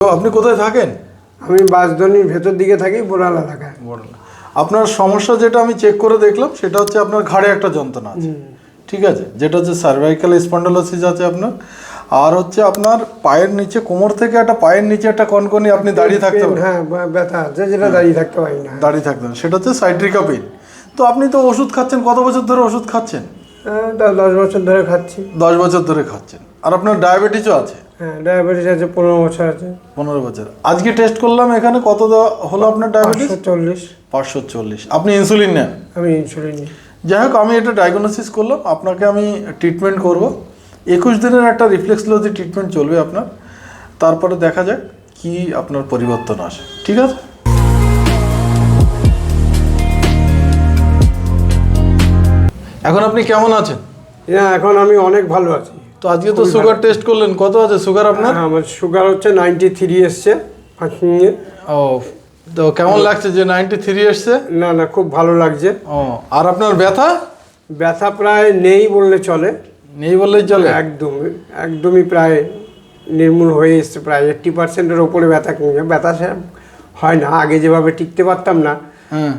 তো আপনি কোথায় থাকেন? আমি বাঁশদ্রোণীর ভেতর দিকে থাকি, বোরাল এলাকায়। বললাম আপনার সমস্যা যেটা আমি চেক করে দেখলাম সেটা হচ্ছে আপনার ঘাড়ে একটা যন্ত্রণা আছে, ঠিক আছে, যেটা হচ্ছে সার্ভাইকাল স্পন্ডালোসিস আছে আপনার। আর হচ্ছে আপনার পায়ের নিচে, কোমর থেকে একটা পায়ের নিচে একটা কনকনি, আপনি দাঁড়িয়ে থাকতে পারেন। হ্যাঁ, ব্যথা আছে, যেটা দাঁড়িয়ে থাকতে পারি না। দাঁড়িয়ে থাকতে পারেন, সেটা হচ্ছে সাইট্রিকা পেইন। তো আপনি তো ওষুধ খাচ্ছেন, কত বছর ধরে ওষুধ খাচ্ছেন? 10 বছর ধরে খাচ্ছি। 10 বছর ধরে খাচ্ছেন। আর আপনার ডায়াবেটিসও আছে? হ্যাঁ, ডায়াবেটিস আছে, 15 বছর আছে। 15 বছর। আজকে টেস্ট করলাম, এখানে কত দেওয়া হলো আপনার ডায়াবেটিস? 540। 540। আপনি ইনসুলিন নেন? আমি ইনসুলিন নিই। যাই হোক, আমি এটা ডায়াগনোসিস করলাম, আপনাকে আমি ট্রিটমেন্ট করব। 21 দিনের একটা রিফ্লেক্সোলজি ট্রিটমেন্ট চলবে আপনার, তারপরে দেখা যাক কি আপনার পরিবর্তন আসে, ঠিক আছে? এখন আপনি কেমন আছেন? হ্যাঁ, এখন আমি অনেক ভালো আছি। তো আজকে তো সুগার টেস্ট করলেন, কত আছে সুগার আপনার? আমার সুগার হচ্ছে 93 এসছে ফাঁকিয়ে। ও, তো কেমন লাগছে যে 93 এসছে? না না, খুব ভালো লাগছে। ও, আর আপনার ব্যথা? ব্যথা প্রায় নেই বললে চলে। নেই বললেই চলে? একদমই প্রায় নির্মূল হয়ে এসছে। প্রায় 80%-এর ওপরে ব্যথা কমে। ব্যথা সে হয় না, আগে যেভাবে টিকতে পারতাম না,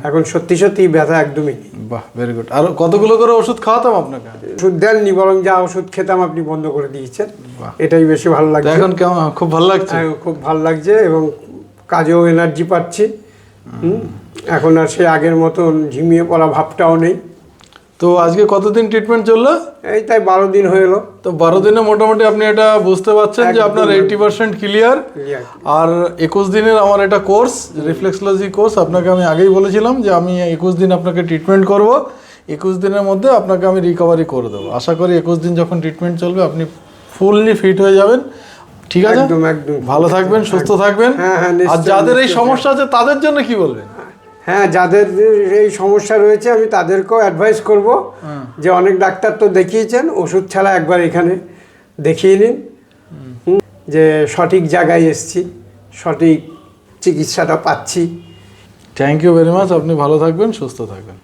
এখন সত্যি সত্যি ব্যথা একদমই নেই। বাহ, ভেরি গুড। আর কতগুলো করে ওষুধ খাওয়াতাম আপনাকে? ওষুধ দেননি, বরং যা ওষুধ খেতাম আপনি বন্ধ করে দিয়েছেন। এটাই বেশি ভালো লাগছে। এখন কেমন, খুব ভালো লাগছে? খুব ভালো লাগছে এবং কাজেও এনার্জি পাচ্ছি। এখন আর সে আগের মতন ঝিমিয়ে পড়া ভাবটাও নেই। তো আজকে কতদিন ট্রিটমেন্ট চললো? এই তাই 12 দিন হয়ে এলো। তো 12 দিনে মোটামুটি আপনি এটা বুঝতে পারছেন যে আপনার 80% ক্লিয়ার। আর 21 দিনের আমার এটা কোর্স, রিফ্লেক্সোলজি কোর্স, আপনাকে আমি আগেই বলেছিলাম যে আমি 21 দিন আপনাকে ট্রিটমেন্ট করব। 21 দিনের মধ্যে আপনাকে আমি রিকভারি করে দেবো। আশা করি 21 দিন যখন ট্রিটমেন্ট চলবে আপনি ফুললি ফিট হয়ে যাবেন, ঠিক আছে? একদম একদম ভালো থাকবেন, সুস্থ থাকবেন। আর যাদের এই সমস্যা আছে তাদের জন্য কি বলবেন? হ্যাঁ, যাদের এই সমস্যা রয়েছে আমি তাদেরকেও অ্যাডভাইস করব যে অনেক ডাক্তার তো দেখিয়েছেন, ওষুধ ছাড়া একবার এখানে দেখিয়ে নিন। যে সঠিক জায়গায় এসছি, সঠিক চিকিৎসাটা পাচ্ছি। Thank you very much. আপনি ভালো থাকবেন, সুস্থ থাকবেন।